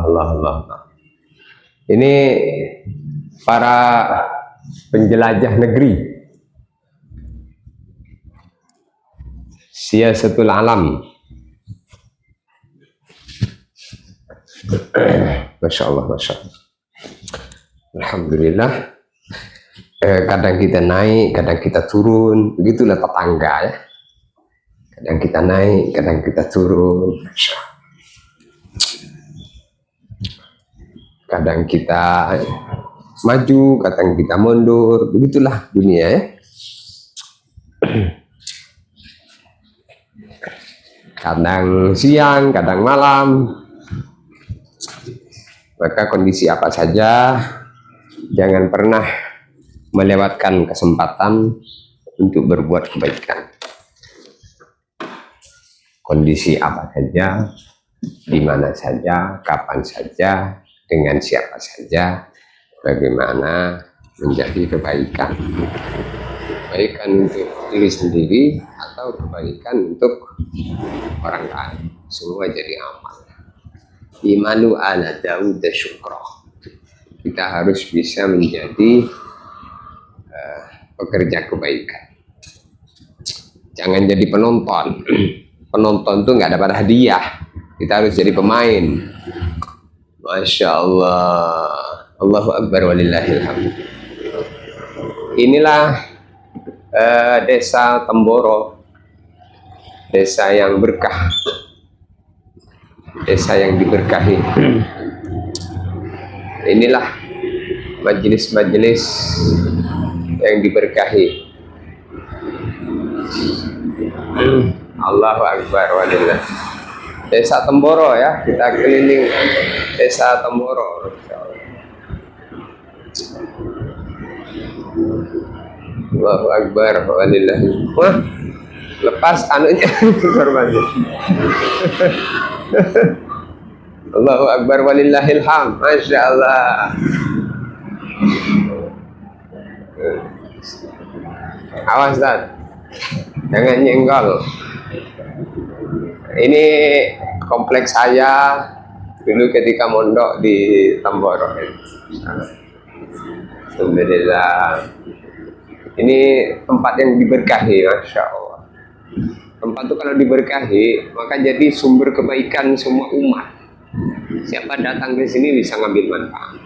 Allah. Ini para penjelajah negeri, siasatul alam. Masya Allah. Alhamdulillah. Kadang kita naik, kadang kita turun, begitulah tetangga ya. Kadang kita naik, kadang kita turun. Kadang kita maju, kadang kita mundur, begitulah dunia ya. Kadang siang, kadang malam. Maka kondisi apa saja, jangan pernah melewatkan kesempatan untuk berbuat kebaikan. Kondisi apa saja, di mana saja, kapan saja, dengan siapa saja, bagaimana menjadi kebaikan. Kebaikan untuk diri sendiri atau kebaikan untuk orang lain. Semua jadi amal. Imanu ala Daud syukroh. Kita harus bisa menjadi pekerja kebaikan. Jangan jadi penonton. Penonton tuh nggak dapat hadiah. Kita harus jadi pemain. Masya Allah. Allahu Akbar walillahil hamd. Inilah desa Temboro, desa yang berkah, desa yang diberkahi. Inilah majelis-majelis yang diberkahi. Allahu Akbar walillah. Desa Temboro ya, kita keliling desa Temboro. Allahu Akbar walillah. Wah, lepas anunya informasi. Allahu Akbar walillahil hamd. Masya Allah. Awas Dan, jangan nyenggol. Ini kompleks saya dulu ketika mondok di Temboro. Alhamdulillah. Ini tempat yang diberkahi, Masya Allah. Tempat itu kalau diberkahi, maka jadi sumber kebaikan semua umat. Siapa datang ke sini bisa ngambil manfaat.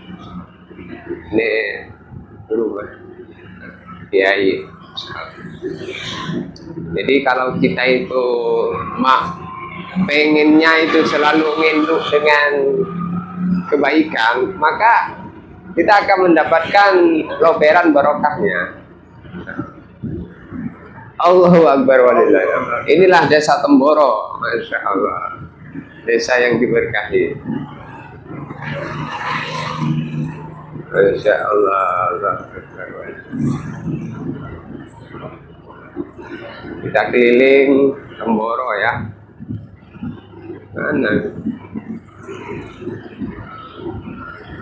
Ini rumah kiai. Jadi kalau kita itu pengennya itu selalu ngenduk dengan kebaikan, maka kita akan mendapatkan loberan barokahnya. Allahu Akbar walillah. Inilah desa Temboro, Masya Allah. Desa yang diberkahi. Masya Allah. Kita keliling Temboro ya. Mana?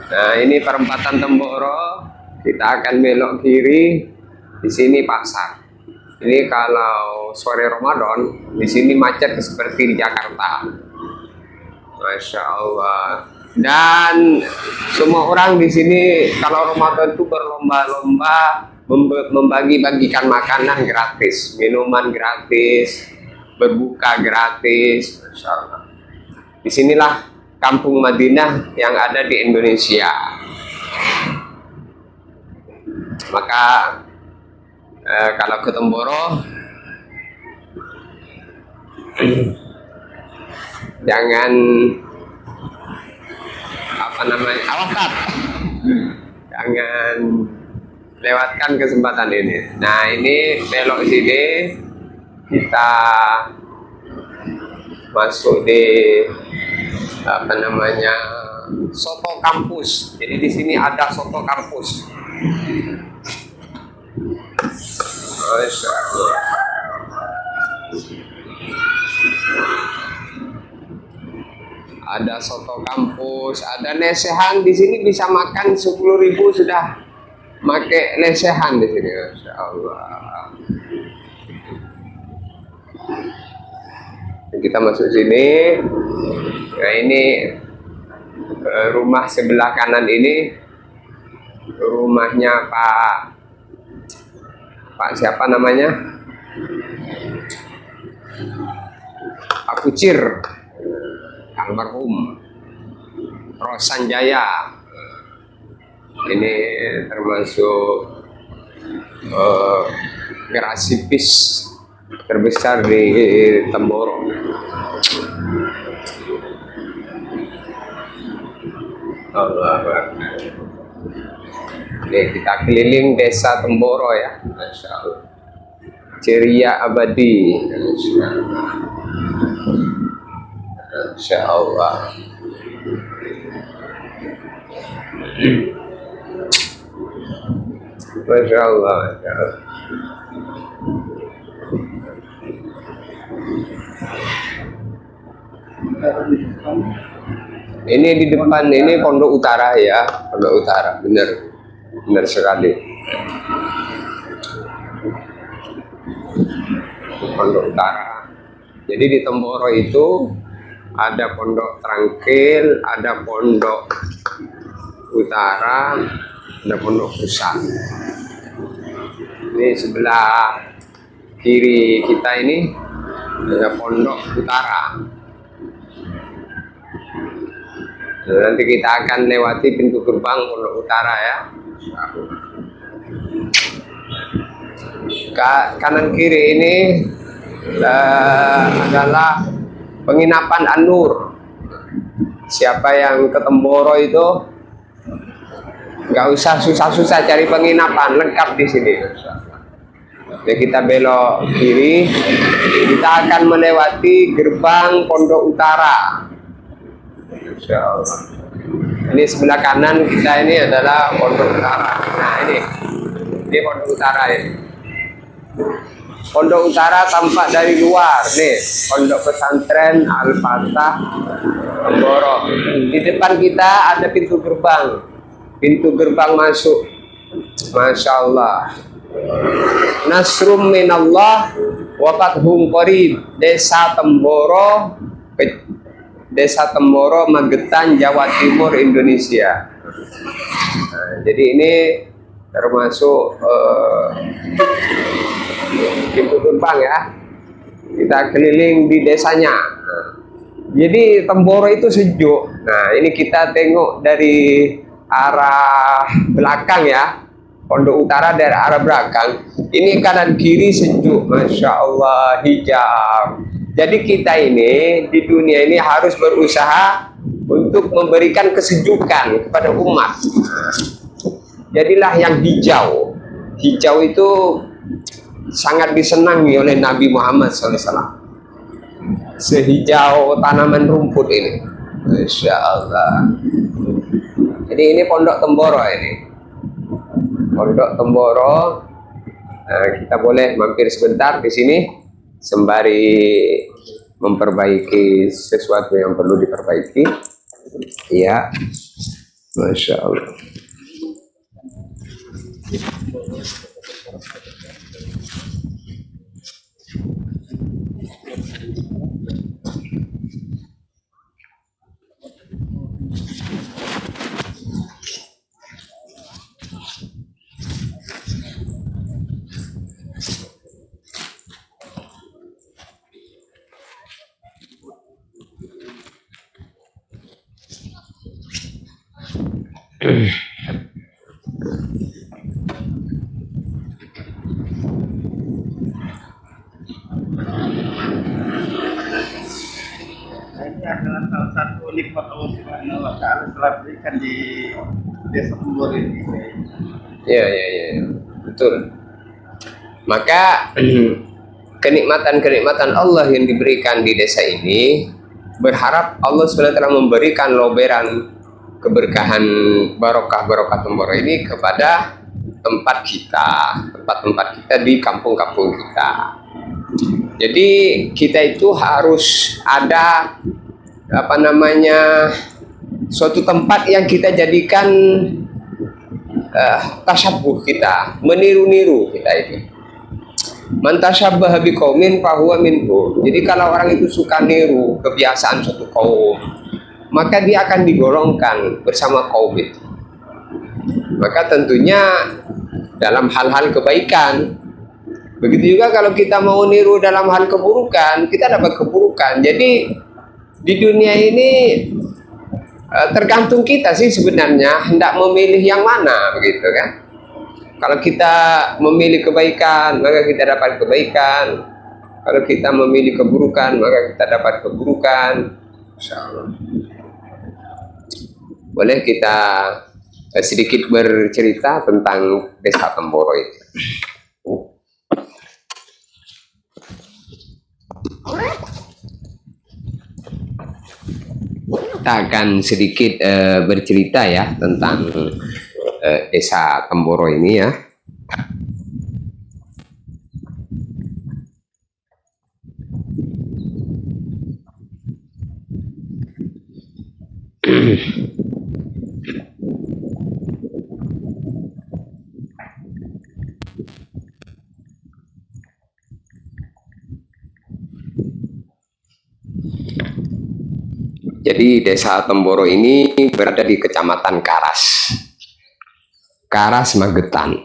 Nah, ini perempatan Temboro. Kita akan belok kiri. Di sini pasar. Ini kalau sore Ramadan, di sini macet seperti di Jakarta. Masya Allah. Dan semua orang di sini kalau Ramadan itu berlomba-lomba membagi-bagikan makanan gratis, minuman gratis, berbuka gratis. Masya Allah. Disinilah kampung Madinah yang ada di Indonesia. Maka kalau ke Temboro jangan awakat, jangan lewatkan kesempatan ini. Nah, ini belok sini, kita masuk di soto kampus. Jadi di sini ada soto kampus. Masya Allah. Ada soto kampus, ada lesehan di sini, bisa makan 10.000 sudah pakai lesehan di sini. Masya Allah. Kita masuk sini. Nah, ini Rumah sebelah kanan ini rumahnya Pak siapa namanya? Pak Kucir, almarhum Rosan Jaya. Ini termasuk garasi bis terbesar di Temboro. Allah. Oke, kita keliling desa Temboro ya, Masya Allah. Ceria abadi, Masya Allah. Masya Allah, Masya Allah. Ini di depan ini Pondok Utara ya, Pondok Utara, benar sekali. Pondok Utara. Jadi di Temboro itu ada Pondok Trangkil, ada Pondok Utara, ada Pondok Pusat. Ini sebelah kiri kita ini ada Pondok Utara. Nanti kita akan lewati pintu gerbang Pondok Utara ya. Kanan kiri ini adalah penginapan An-Nur. Siapa yang ke Temboro itu nggak usah susah-susah cari penginapan, lengkap di sini. Jadi kita belok kiri, kita akan melewati gerbang Pondok Utara. Insya Allah. Ini sebelah kanan kita ini adalah Pondok Utara. Nah ini Pondok Utara ini. Pondok Utara tampak dari luar nih, Pondok Pesantren Al-Fatah Temboro. Di depan kita ada pintu gerbang masuk. Masya Allah. Nasrum minallah wa fathum qarib. Desa Temboro, Magetan, Jawa Timur, Indonesia. Nah, jadi ini termasuk pintu gerbang ya. Kita keliling di desanya. Nah, jadi Temboro itu sejuk. Nah, ini kita tengok dari arah belakang ya. Pondok Utara dari arah belakang. Ini kanan kiri sejuk, Masya Allah, hijau. Jadi kita ini di dunia ini harus berusaha untuk memberikan kesejukan kepada umat. Jadilah yang hijau. Hijau itu sangat disenangi oleh Nabi Muhammad SAW. Sehijau tanaman rumput ini, Masya Allah. Jadi ini Pondok Temboro ini. Pondok Temboro. Nah, kita boleh mampir sebentar di sini sembari memperbaiki sesuatu yang perlu diperbaiki. Iya, Masya Allah. Ini adalah salah satu nikmat Allah Subhanahu wa Ta'ala telah berikan di desa Temboro ini. Ya, betul. Maka kenikmatan-kenikmatan Allah yang diberikan di desa ini, berharap Allah SWT memberikan loberan keberkahan barokah Temboro ini kepada tempat kita di kampung-kampung kita. Jadi kita itu harus ada suatu tempat yang kita jadikan tasyabuh kita, meniru-niru kita itu. Man tasyabbaha biqaumin fahuwa minhum. Jadi kalau orang itu suka niru kebiasaan suatu kaum, maka dia akan digolongkan bersama kaum itu. Maka tentunya dalam hal-hal kebaikan. Begitu juga kalau kita mau niru dalam hal keburukan, kita dapat keburukan. Jadi di dunia ini tergantung kita sih sebenarnya hendak memilih yang mana, begitu kan? Kalau kita memilih kebaikan, maka kita dapat kebaikan. Kalau kita memilih keburukan, maka kita dapat keburukan. Insya Allah. Boleh kita sedikit bercerita tentang Desa Temboro itu. Kita akan sedikit bercerita ya tentang Desa Temboro ini ya. Jadi Desa Temboro ini berada di Kecamatan Karas, Magetan.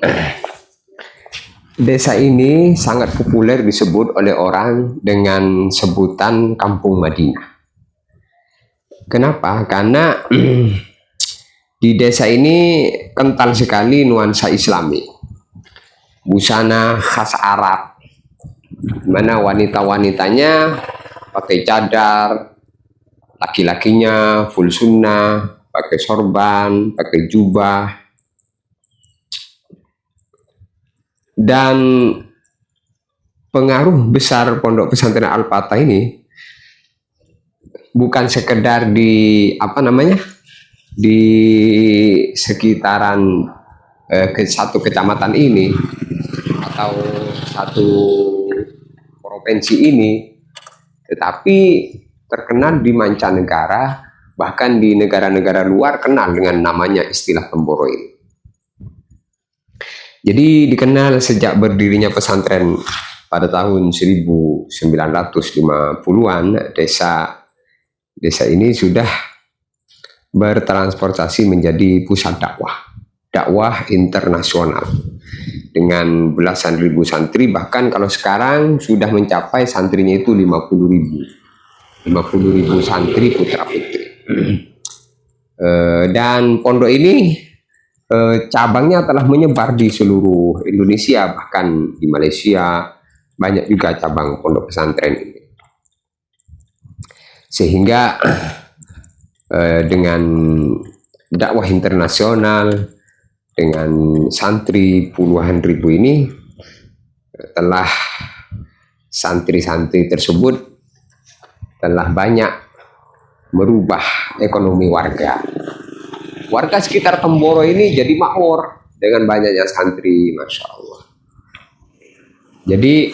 Desa ini sangat populer disebut oleh orang dengan sebutan Kampung Madinah. Kenapa? Karena di desa ini kental sekali nuansa Islami. Busana khas Arab, di mana wanita-wanitanya pakai cadar, laki-lakinya full sunnah, pakai sorban, pakai jubah. Dan pengaruh besar Pondok Pesantren Al-Fatah ini bukan sekedar di di sekitaran satu kecamatan ini atau satu provinsi ini, tetapi terkenal di mancanegara, bahkan di negara-negara luar kenal dengan namanya istilah Temboro ini. Jadi dikenal sejak berdirinya pesantren pada tahun 1950-an, desa ini sudah bertransportasi menjadi pusat dakwah internasional dengan belasan ribu santri, bahkan kalau sekarang sudah mencapai santrinya itu 50.000 santri putra putri. Dan pondok ini cabangnya telah menyebar di seluruh Indonesia, bahkan di Malaysia banyak juga cabang pondok pesantren ini. Sehingga dengan dakwah internasional, dengan santri puluhan ribu ini, telah santri-santri tersebut telah banyak merubah ekonomi warga. Warga sekitar Temboro ini jadi makmur dengan banyaknya santri, Masya Allah. Jadi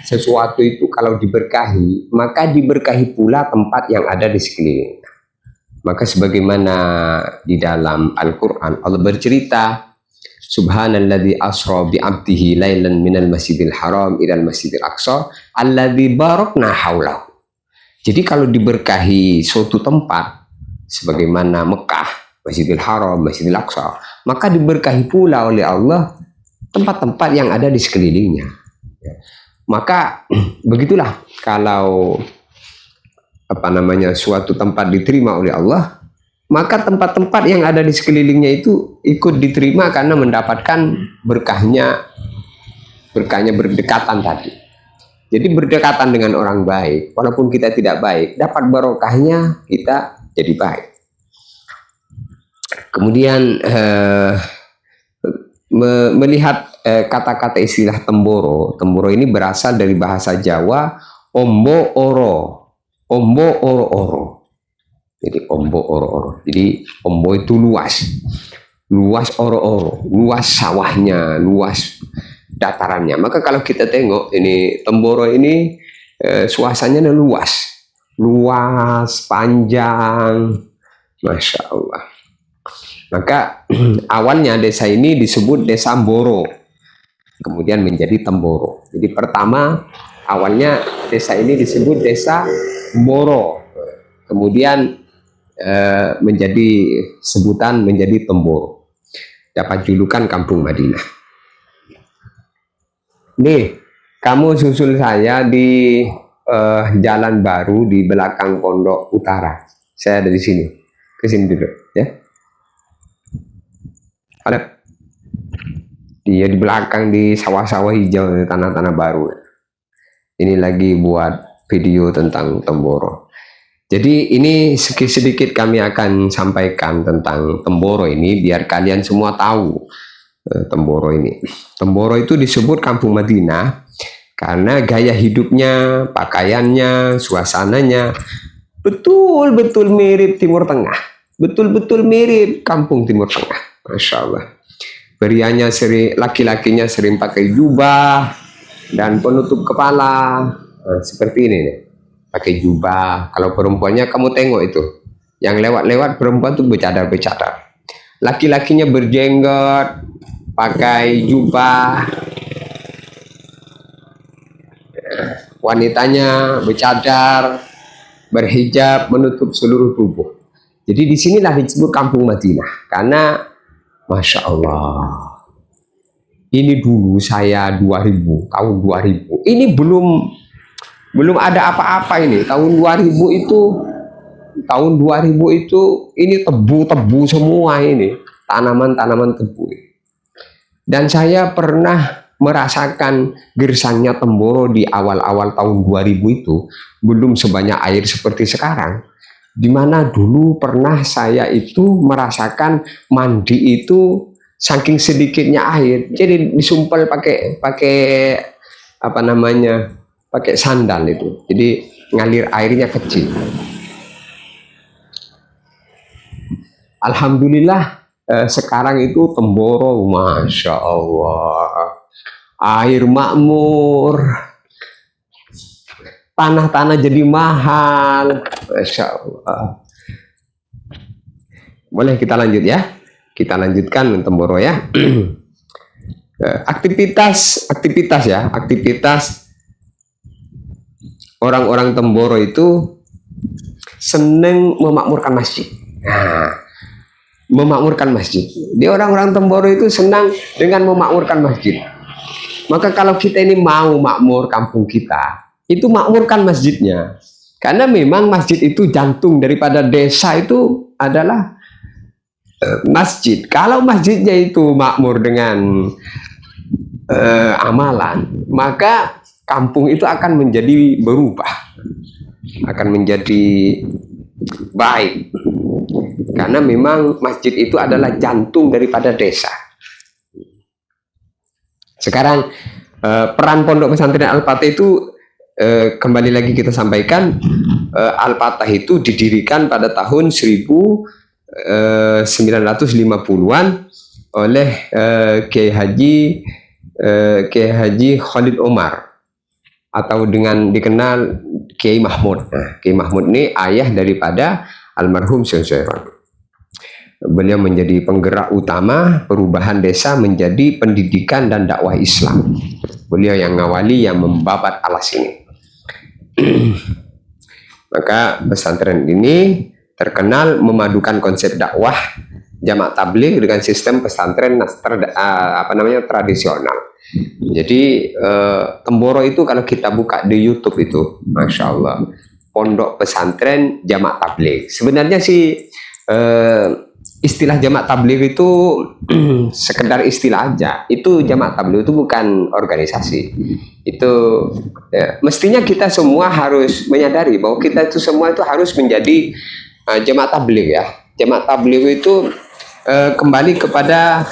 sesuatu itu kalau diberkahi, maka diberkahi pula tempat yang ada di sekeliling. Maka sebagaimana di dalam Al-Quran Allah bercerita, Subhanalladzi asra bi 'abdihi lailan minal masjidil haram ilal masjidil aqsa alladzi barakna haulahu. Jadi kalau diberkahi suatu tempat sebagaimana Mekah, Masjidil Haram, Masjidil Aqsa, maka diberkahi pula oleh Allah tempat-tempat yang ada di sekelilingnya. Maka begitulah kalau suatu tempat diterima oleh Allah, maka tempat-tempat yang ada di sekelilingnya itu ikut diterima karena mendapatkan berkahnya berdekatan tadi. Jadi berdekatan dengan orang baik, walaupun kita tidak baik, dapat barokahnya kita jadi baik. Kemudian melihat kata-kata istilah Temboro ini berasal dari bahasa Jawa ombo oro Jadi ombo oro. Jadi ombo itu luas oro, luas sawahnya, luas datarannya. Maka kalau kita tengok ini Temboro ini suasananya luas, panjang, Masya Allah. Maka awalnya desa ini disebut Desa Mboro, kemudian menjadi Temboro. Jadi pertama awalnya desa ini disebut Desa Mboro, kemudian menjadi sebutan menjadi Temboro, dapat julukan Kampung Madinah. Nih, kamu susul saya di Jalan Baru di belakang Pondok Utara. Saya dari sini, ke sini dulu, ya. Ada, dia di belakang di sawah-sawah hijau, tanah-tanah baru. Ini lagi buat video tentang Temboro. Jadi ini sedikit kami akan sampaikan tentang Temboro ini biar kalian semua tahu Temboro ini. Temboro itu disebut Kampung Madinah karena gaya hidupnya, pakaiannya, suasananya betul-betul mirip Timur Tengah. Betul-betul mirip kampung Timur Tengah. Masya Allah. Prianya laki-lakinya sering pakai jubah dan penutup kepala. Nah, seperti ini nih. Pakai jubah. Kalau perempuannya kamu tengok itu, yang lewat-lewat perempuan tuh bercadar-bercadar. Laki-lakinya berjenggot, pakai jubah. Wanitanya bercadar, berhijab, menutup seluruh tubuh. Jadi disinilah disebut Kampung Madinah karena Masya Allah. Ini dulu saya 2000, tahun 2000. Ini belum ada apa-apa ini. Tahun 2000 itu ini tebu-tebu semua ini, tanaman-tanaman tebu. Dan saya pernah merasakan gersangnya Temboro di awal-awal tahun 2000 itu belum sebanyak air seperti sekarang. Dimana dulu pernah saya itu merasakan mandi itu saking sedikitnya air, jadi disumpel pakai apa namanya, pakai sandal itu, jadi ngalir airnya kecil. Alhamdulillah sekarang itu Temboro, Masya Allah, air makmur, tanah-tanah jadi mahal, Masya Allah. Boleh kita lanjut ya, kita lanjutkan Temboro ya. aktivitas orang-orang Temboro itu seneng memakmurkan masjid. Nah, memakmurkan masjid. Dia orang-orang Temboro itu senang dengan memakmurkan masjid. Maka kalau kita ini mau makmur kampung kita, itu makmurkan masjidnya. Karena memang masjid itu jantung daripada desa itu adalah masjid. Kalau masjidnya itu makmur dengan amalan, maka kampung itu akan menjadi berubah, akan menjadi baik. Karena memang masjid itu adalah jantung daripada desa. Sekarang peran Pondok Pesantren Al-Fatah itu kembali lagi kita sampaikan, Al-Fatah itu didirikan pada tahun 1950-an oleh Kiai Haji Khalid Omar, atau dengan dikenal Kiai Mahmud. Nah, Kiai Mahmud ini ayah daripada almarhum Syekh Soiron. Beliau menjadi penggerak utama perubahan desa menjadi pendidikan dan dakwah Islam. Beliau yang ngawali, yang membabat alas ini. Maka pesantren ini terkenal memadukan konsep dakwah jamak tabligh dengan sistem pesantren tradisional. Jadi Temboro itu kalau kita buka di YouTube itu, Masya Allah, Pondok Pesantren Jamak Tabligh. Sebenarnya sih istilah jamak tabligh itu sekedar istilah aja. Itu jamak tabligh itu bukan organisasi. Itu mestinya kita semua harus menyadari bahwa kita itu semua itu harus menjadi jamak tabligh ya. Jamak tabligh itu kembali kepada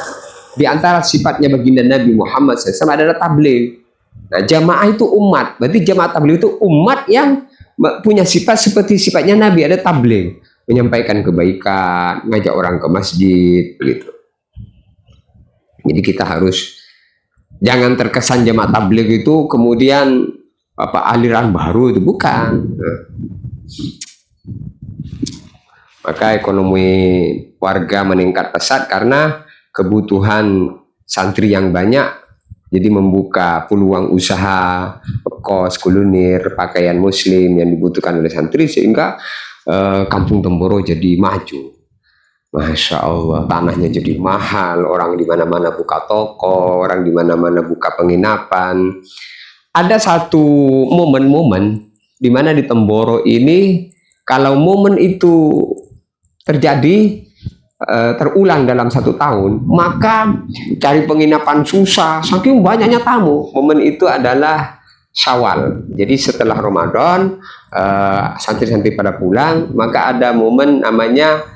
di antara sifatnya baginda Nabi Muhammad SAW adalah tabligh. Nah, jamaah itu umat. Berarti jamaah tabligh itu umat yang punya sifat seperti sifatnya Nabi, ada tabligh, menyampaikan kebaikan, ngajak orang ke masjid, begitu. Jadi kita harus jangan terkesan jamaah tabligh itu kemudian aliran baru, itu bukan. Maka ekonomi warga meningkat pesat karena kebutuhan santri yang banyak. Jadi membuka peluang usaha, kos, kuliner, pakaian muslim yang dibutuhkan oleh santri, sehingga Kampung Temboro jadi maju. Masya Allah, tanahnya jadi mahal, orang di mana-mana buka toko, orang di mana-mana buka penginapan. Ada satu momen-momen di mana di Temboro ini, kalau momen itu terjadi terulang dalam 1 tahun, maka cari penginapan susah, saking banyaknya tamu. Momen itu adalah Syawal. Jadi setelah Ramadan, santri-santri pada pulang, maka ada momen namanya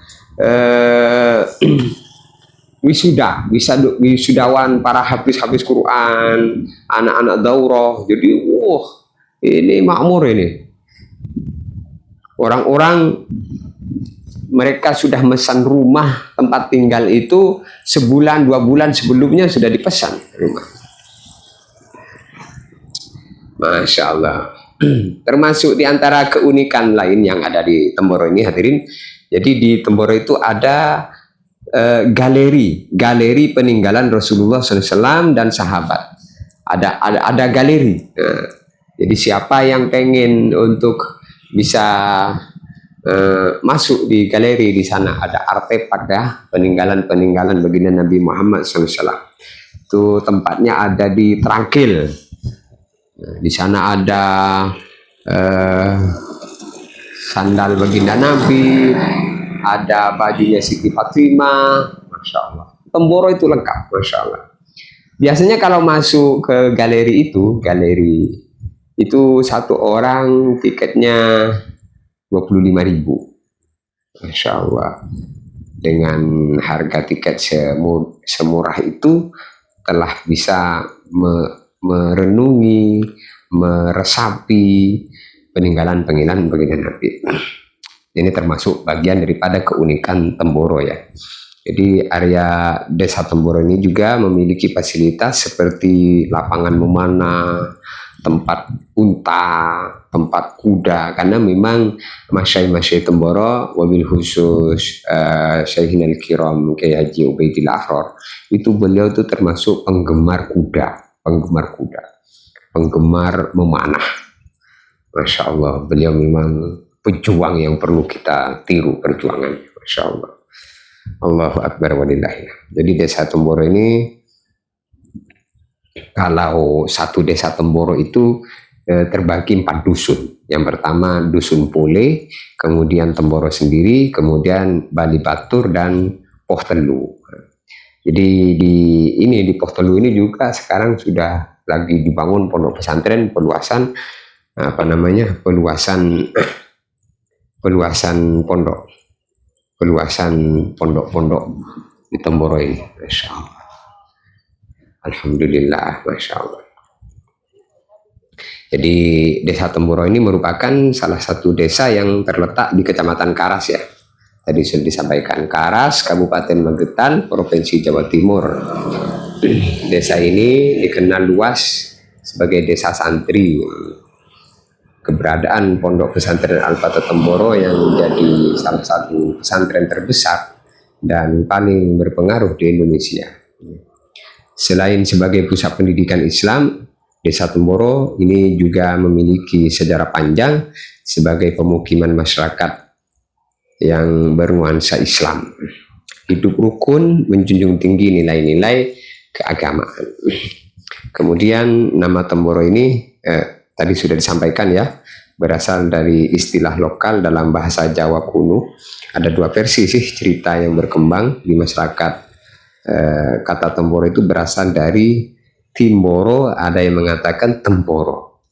wisudawan para hafiz-hafiz Quran, anak-anak daurah. Jadi ini makmur ini. Orang-orang mereka sudah memesan rumah tempat tinggal itu sebulan 2 bulan sebelumnya sudah dipesan rumah. Masya Allah. Termasuk di antara keunikan lain yang ada di Temboro ini, hadirin. Jadi di Temboro itu ada galeri peninggalan Rasulullah SAW dan sahabat. Ada galeri. Jadi siapa yang pengen untuk bisa masuk di galeri, di sana ada artefak ya, peninggalan baginda Nabi Muhammad SAW. Itu tempatnya ada di Trangkil. Di sana ada sandal baginda Nabi, ada bajunya Siti Fatimah, Masya Allah. Temboro itu lengkap, Masya Allah. Biasanya kalau masuk ke galeri itu satu orang tiketnya 25.000, Masya Allah. Dengan harga tiket semurah itu telah bisa merenungi, meresapi peninggalan baginda Nabi. Ini termasuk bagian daripada keunikan Temboro ya. Jadi area Desa Temboro ini juga memiliki fasilitas seperti lapangan memanah, tempat unta, tempat kuda, karena memang masyai-masyai Temboro, wabil khusus Syaikhina Al-Kiram Kiai Haji Ubaidillah Ahror, itu beliau itu termasuk penggemar penggemar memanah. Masya Allah, beliau memang pejuang yang perlu kita tiru perjuangannya. Masya Allah. Allahu Akbar walillahi. Jadi Desa Temboro ini, kalau satu Desa Temboro itu terbagi 4 dusun. Yang pertama Dusun Pole, kemudian Temboro sendiri, kemudian Bali Batur dan Poh Telu. Jadi di Poh Telu ini juga sekarang sudah lagi dibangun pondok pesantren, peluasan pondok di Temboro ini. Masya Allah. Alhamdulillah, Masya Allah. Jadi Desa Temboro ini merupakan salah satu desa yang terletak di Kecamatan Karas ya. Tadi sudah disampaikan, Karas, Kabupaten Magetan, Provinsi Jawa Timur. Desa ini dikenal luas sebagai desa santri. Keberadaan Pondok Pesantren Al-Fatah Temboro yang menjadi salah satu pesantren terbesar dan paling berpengaruh di Indonesia. Selain sebagai pusat pendidikan Islam, Desa Temboro ini juga memiliki sejarah panjang sebagai pemukiman masyarakat yang bernuansa Islam. Hidup rukun, menjunjung tinggi nilai-nilai keagamaan. Kemudian nama Temboro ini tadi sudah disampaikan ya, berasal dari istilah lokal dalam bahasa Jawa kuno. Ada 2 versi sih cerita yang berkembang di masyarakat. Kata Temboro itu berasal dari Timboro, ada yang mengatakan Temboro.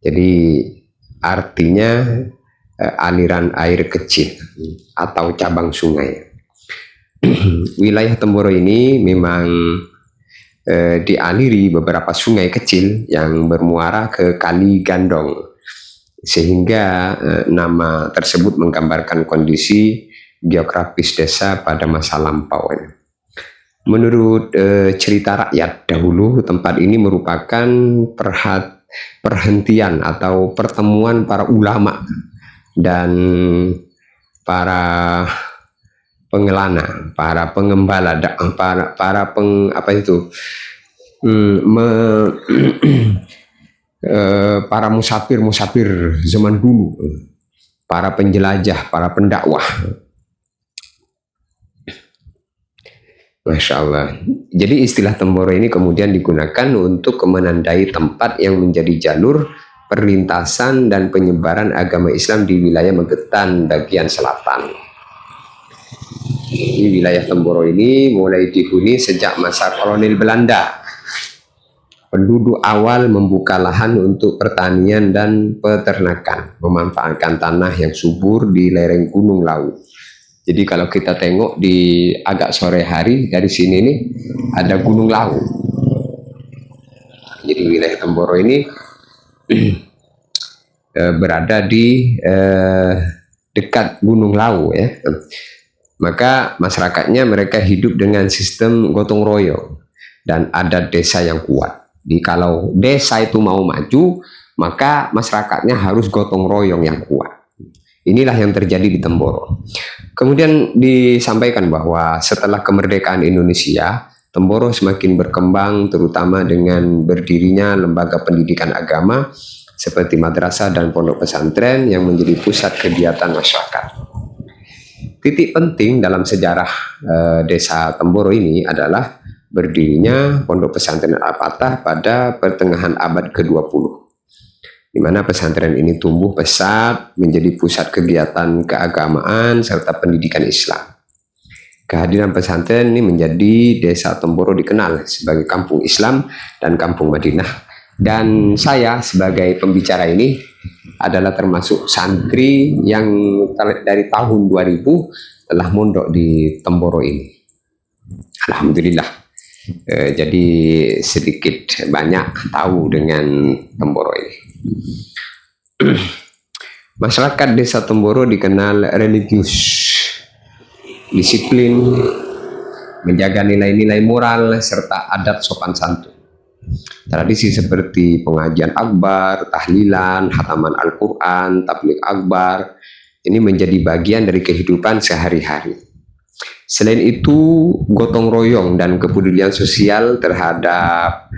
Jadi artinya aliran air kecil atau cabang sungai. Wilayah Temboro ini memang dialiri beberapa sungai kecil yang bermuara ke Kali Gandong, sehingga nama tersebut menggambarkan kondisi geografis desa pada masa lampau. Menurut cerita rakyat dahulu, tempat ini merupakan perhentian atau pertemuan para ulama dan para pengelana, para pengembala, para musafir zaman dulu. para penjelajah, para pendakwah. Masya Allah. Jadi istilah Temboro ini kemudian digunakan untuk menandai tempat yang menjadi jalur perlintasan dan penyebaran agama Islam di wilayah Magetan bagian selatan. Di wilayah Temboro ini mulai dihuni sejak masa kolonial Belanda. Penduduk awal membuka lahan untuk pertanian dan peternakan, memanfaatkan tanah yang subur di lereng Gunung Lawu. Jadi kalau kita tengok di agak sore hari dari sini nih ada Gunung Lawu. Jadi wilayah Temboro ini berada di dekat Gunung Lawu ya. Maka masyarakatnya mereka hidup dengan sistem gotong royong dan adat desa yang kuat. Jadi kalau desa itu mau maju, maka masyarakatnya harus gotong royong yang kuat. Inilah yang terjadi di Temboro. Kemudian disampaikan bahwa setelah kemerdekaan Indonesia, Temboro semakin berkembang terutama dengan berdirinya lembaga pendidikan agama seperti madrasah dan pondok pesantren yang menjadi pusat kegiatan masyarakat. Titik penting dalam sejarah desa Temboro ini adalah berdirinya pondok pesantren Al-Fatah pada pertengahan abad ke-20. Di mana pesantren ini tumbuh pesat menjadi pusat kegiatan keagamaan serta pendidikan Islam. Kehadiran pesantren ini menjadi desa Temboro dikenal sebagai kampung Islam dan kampung Madinah. Dan saya sebagai pembicara ini adalah termasuk santri yang dari tahun 2000 telah mondok di Temboro ini. Alhamdulillah. Jadi sedikit banyak tahu dengan Temboro ini. Masyarakat desa Temboro dikenal religius, disiplin, menjaga nilai-nilai moral serta adat sopan santun. Tradisi seperti pengajian akbar, tahlilan, khataman Al-Quran, tabligh akbar ini menjadi bagian dari kehidupan sehari-hari. Selain itu, gotong royong dan kepedulian sosial terhadap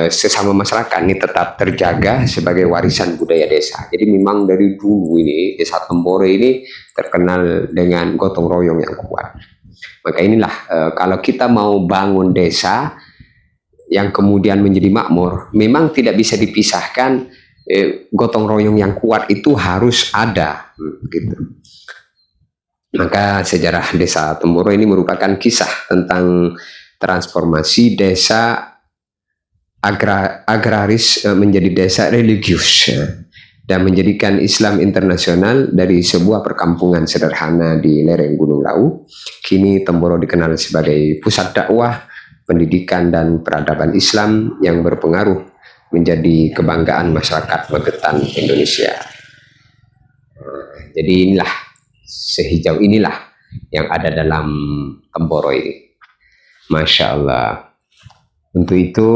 sesama masyarakat ini tetap terjaga sebagai warisan budaya desa. Jadi memang dari dulu ini desa Temboro ini terkenal dengan gotong royong yang kuat. Maka inilah kalau kita mau bangun desa yang kemudian menjadi makmur, memang tidak bisa dipisahkan gotong royong yang kuat itu harus ada gitu. Maka sejarah desa Temboro ini merupakan kisah tentang transformasi desa agraris menjadi desa religius dan menjadikan Islam internasional dari sebuah perkampungan sederhana di lereng Gunung Lawu. Kini Temboro dikenal sebagai pusat dakwah, pendidikan dan peradaban Islam yang berpengaruh menjadi kebanggaan masyarakat Magetan Indonesia. Jadi inilah, sehijau inilah yang ada dalam Temboro ini. Masya Allah. Untuk itu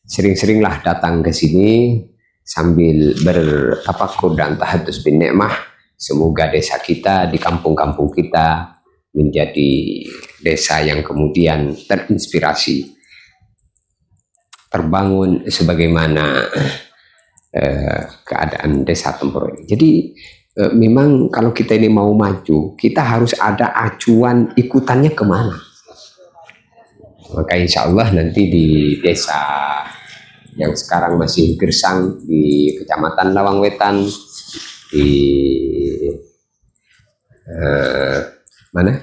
sering-seringlah datang ke sini sambil bertafakur dan tahadus bin nikmah. Semoga desa kita di kampung-kampung kita menjadi desa yang kemudian terinspirasi, terbangun sebagaimana keadaan desa Temboro ini. Jadi memang kalau kita ini mau maju, kita harus ada acuan ikutannya kemana. Maka insya Allah nanti di desa yang sekarang masih gersang di Kecamatan Lawang Wetan, di mana?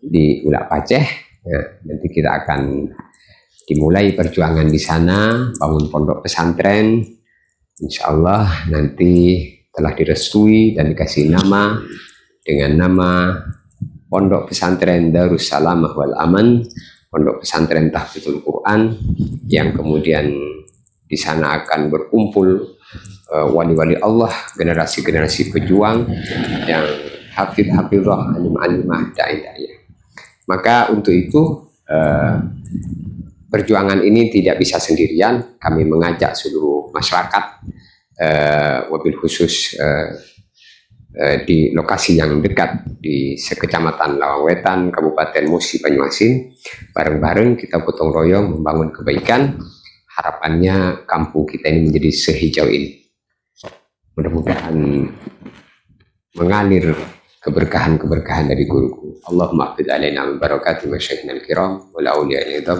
Di Ulak Paceh. Ya, nanti kita akan dimulai perjuangan di sana, bangun pondok pesantren. Insya Allah nanti telah direstui dan dikasih nama dengan nama Pondok Pesantren Darussalamah wal Aman, Pondok Pesantren Tahfidzul Quran, yang kemudian di sana akan berkumpul wali-wali Allah, generasi-generasi pejuang yang hafidh-hafidhah, alim-alimah, da'i-da'iyah. Maka untuk itu perjuangan ini tidak bisa sendirian. Kami mengajak seluruh masyarakat, wabil khusus di lokasi yang dekat di Kecamatan Lawang Wetan, Kabupaten Musi Banyuasin, bareng-bareng kita gotong royong membangun kebaikan harapannya kampung kita ini menjadi sehijau ini. Mudah-mudahan mengalir keberkahan-keberkahan dari guruku. Allahumma aqbid alaina min barakati masyayikhina al-kiram wal awliya al-idham.